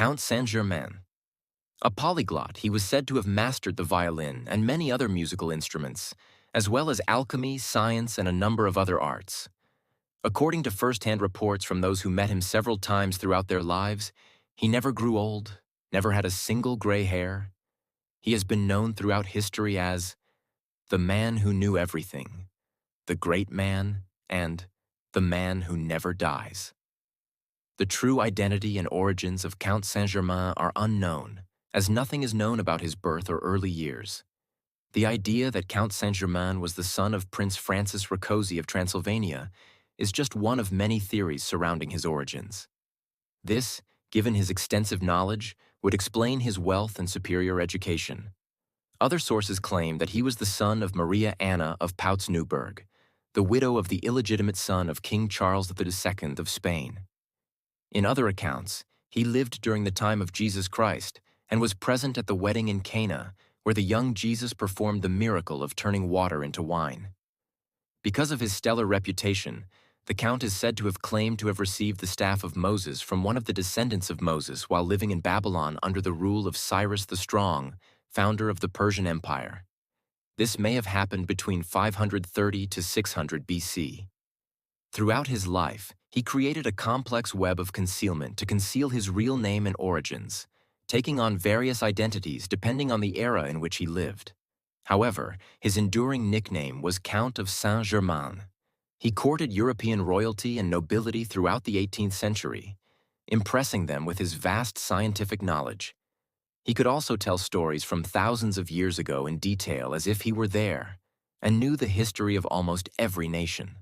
Count Saint Germain. A polyglot, he was said to have mastered the violin and many other musical instruments, as well as alchemy, science, and a number of other arts. According to first-hand reports from those who met him several times throughout their lives, he never grew old, never had a single gray hair. He has been known throughout history as the man who knew everything, the great man, and the man who never dies. The true identity and origins of Count Saint Germain are unknown, as nothing is known about his birth or early years. The idea that Count Saint Germain was the son of Prince Francis Rákóczi of Transylvania is just one of many theories surrounding his origins. This, given his extensive knowledge, would explain his wealth and superior education. Other sources claim that he was the son of Maria Anna of Pfalz-Neuburg, the widow of the illegitimate son of King Charles II of Spain. In other accounts, he lived during the time of Jesus Christ and was present at the wedding in Cana, where the young Jesus performed the miracle of turning water into wine. Because of his stellar reputation, the Count is said to have claimed to have received the staff of Moses from one of the descendants of Moses while living in Babylon under the rule of Cyrus the Strong, founder of the Persian Empire. This may have happened between 530 to 600 BC. Throughout his life, he created a complex web of concealment to conceal his real name and origins, taking on various identities depending on the era in which he lived. However, his enduring nickname was Count of Saint Germain. He courted European royalty and nobility throughout the 18th century, impressing them with his vast scientific knowledge. He could also tell stories from thousands of years ago in detail as if he were there, and knew the history of almost every nation.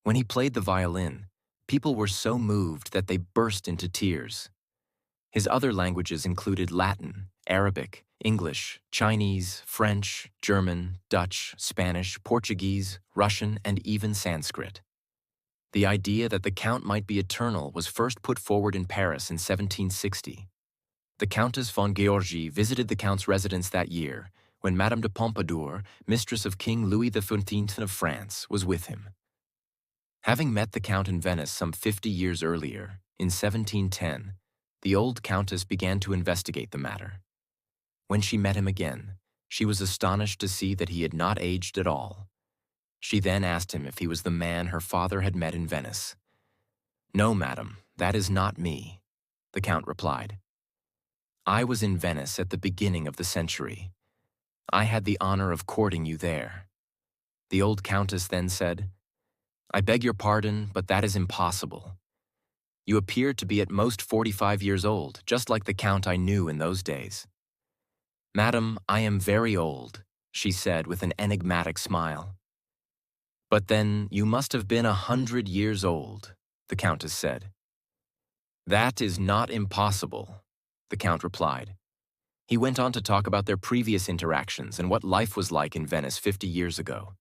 When he played the violin, people were so moved that they burst into tears. His other languages included Latin, Arabic, English, Chinese, French, German, Dutch, Spanish, Portuguese, Russian, and even Sanskrit. The idea that the Count might be eternal was first put forward in Paris in 1760. The Countess von Georgi visited the Count's residence that year, when Madame de Pompadour, mistress of King Louis XIV of France, was with him. Having met the Count in Venice some 50 years earlier, in 1710, the old Countess began to investigate the matter. When she met him again, she was astonished to see that he had not aged at all. She then asked him if he was the man her father had met in Venice. "No, madam, that is not me," the Count replied. "I was in Venice at the beginning of the century. I had the honor of courting you there." The old Countess then said, "I beg your pardon, but that is impossible. You appear to be at most 45 years old, just like the Count I knew in those days." "Madam, I am very old," she said with an enigmatic smile. "But then you must have been 100 years old," the Countess said. "That is not impossible," the Count replied. He went on to talk about their previous interactions and what life was like in Venice 50 years ago.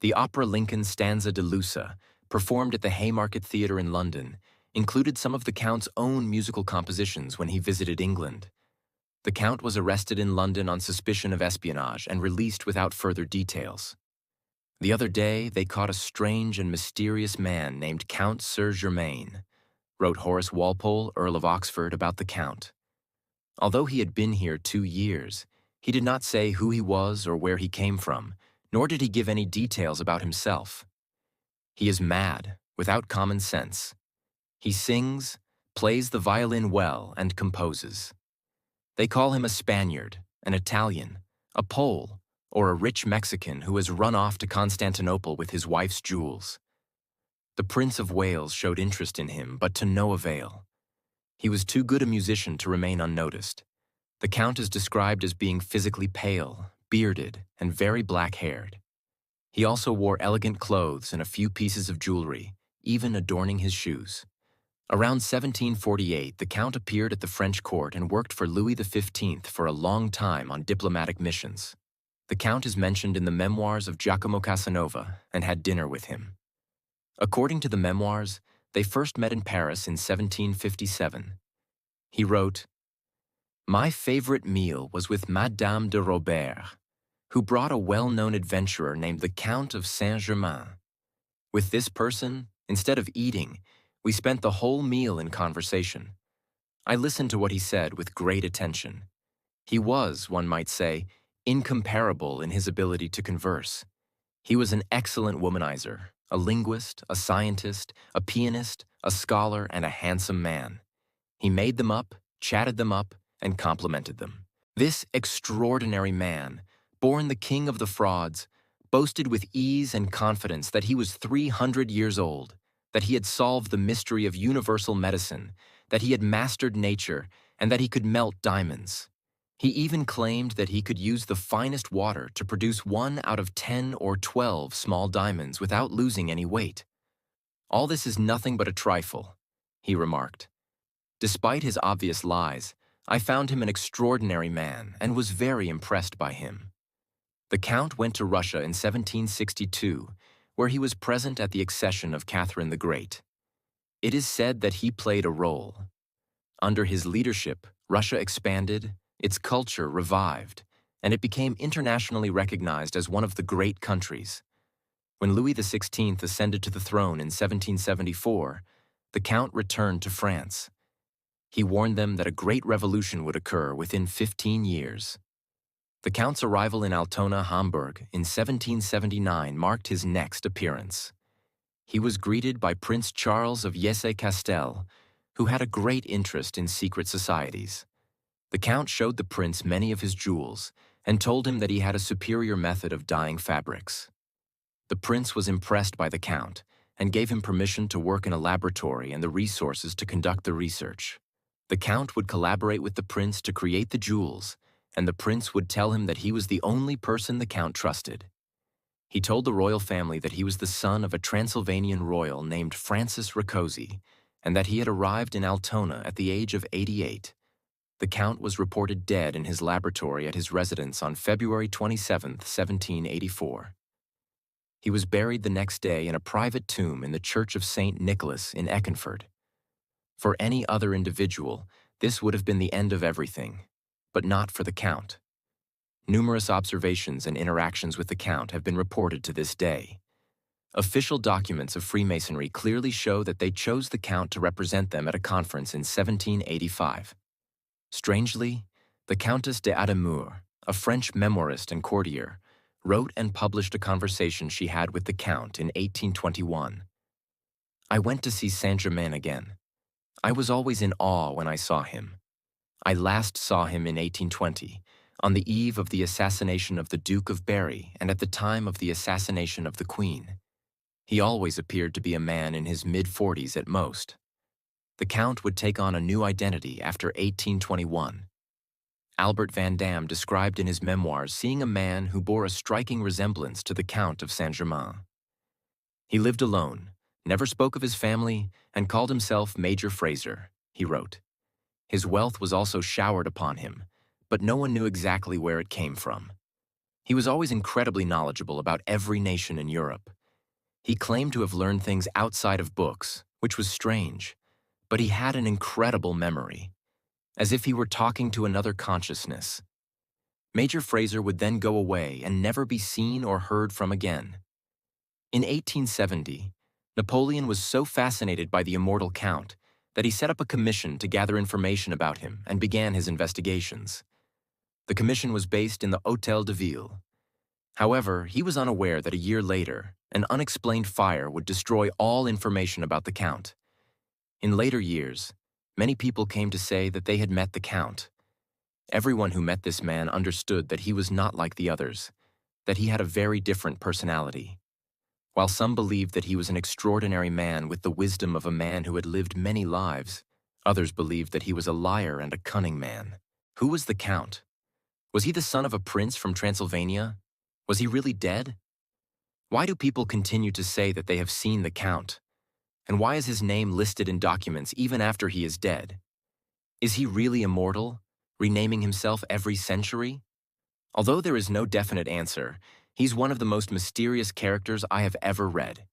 The opera Lincoln Stanza de Lusa, performed at the Haymarket Theatre in London, included some of the Count's own musical compositions when he visited England. The Count was arrested in London on suspicion of espionage and released without further details. The other day, they caught a strange and mysterious man named Count Saint Germain, wrote Horace Walpole, Earl of Oxford, about the Count. Although he had been here 2 years, he did not say who he was or where he came from, nor did he give any details about himself. He is mad, without common sense. He sings, plays the violin well, and composes. They call him a Spaniard, an Italian, a Pole, or a rich Mexican who has run off to Constantinople with his wife's jewels. The Prince of Wales showed interest in him, but to no avail. He was too good a musician to remain unnoticed. The Count is described as being physically pale, bearded, and very black-haired. He also wore elegant clothes and a few pieces of jewelry, even adorning his shoes. Around 1748, the Count appeared at the French court and worked for Louis XV for a long time on diplomatic missions. The Count is mentioned in the memoirs of Giacomo Casanova and had dinner with him. According to the memoirs, they first met in Paris in 1757. He wrote, "My favorite meal was with Madame de Robert, who brought a well-known adventurer named the Count of Saint Germain. With this person, instead of eating, we spent the whole meal in conversation. I listened to what he said with great attention. He was, one might say, incomparable in his ability to converse. He was an excellent womanizer, a linguist, a scientist, a pianist, a scholar, and a handsome man. He made them up, chatted them up, and complimented them. This extraordinary man, born the king of the frauds, boasted with ease and confidence that he was 300 years old, that he had solved the mystery of universal medicine, that he had mastered nature, and that he could melt diamonds. He even claimed that he could use the finest water to produce 1 out of 10 or 12 small diamonds without losing any weight. "All this is nothing but a trifle," he remarked. Despite his obvious lies, I found him an extraordinary man and was very impressed by him. The Count went to Russia in 1762, where he was present at the accession of Catherine the Great. It is said that he played a role. Under his leadership, Russia expanded, its culture revived, and it became internationally recognized as one of the great countries. When Louis XVI ascended to the throne in 1774, the Count returned to France. He warned them that a great revolution would occur within 15 years. The Count's arrival in Altona, Hamburg, in 1779 marked his next appearance. He was greeted by Prince Charles of Hesse-Kassel, who had a great interest in secret societies. The Count showed the prince many of his jewels and told him that he had a superior method of dyeing fabrics. The prince was impressed by the Count and gave him permission to work in a laboratory and the resources to conduct the research. The Count would collaborate with the prince to create the jewels, and the prince would tell him that he was the only person the Count trusted. He told the royal family that he was the son of a Transylvanian royal named Francis Rákóczi, and that he had arrived in Altona at the age of 88. The Count was reported dead in his laboratory at his residence on February 27, 1784. He was buried the next day in a private tomb in the Church of St. Nicholas in Eckernford. For any other individual, this would have been the end of everything, but not for the Count. Numerous observations and interactions with the Count have been reported to this day. Official documents of Freemasonry clearly show that they chose the Count to represent them at a conference in 1785. Strangely, the Countess de Adamur, a French memoirist and courtier, wrote and published a conversation she had with the Count in 1821. "I went to see Saint Germain again. I was always in awe when I saw him. I last saw him in 1820, on the eve of the assassination of the Duke of Berry and at the time of the assassination of the Queen. He always appeared to be a man in his mid-40s at most. The Count would take on a new identity after 1821. Albert Van Dam described in his memoirs seeing a man who bore a striking resemblance to the Count of Saint Germain. He lived alone, never spoke of his family, and called himself Major Fraser," he wrote. His wealth was also showered upon him, but no one knew exactly where it came from. He was always incredibly knowledgeable about every nation in Europe. He claimed to have learned things outside of books, which was strange, but he had an incredible memory, as if he were talking to another consciousness. Major Fraser would then go away and never be seen or heard from again. In 1870, Napoleon was so fascinated by the immortal Count that he set up a commission to gather information about him and began his investigations. The commission was based in the Hôtel de Ville. However, he was unaware that a year later, an unexplained fire would destroy all information about the Count. In later years, many people came to say that they had met the Count. Everyone who met this man understood that he was not like the others, that he had a very different personality. While some believed that he was an extraordinary man with the wisdom of a man who had lived many lives, others believed that he was a liar and a cunning man. Who was the Count? Was he the son of a prince from Transylvania? Was he really dead? Why do people continue to say that they have seen the Count? And why is his name listed in documents even after he is dead? Is he really immortal, renaming himself every century? Although there is no definite answer, he's one of the most mysterious characters I have ever read.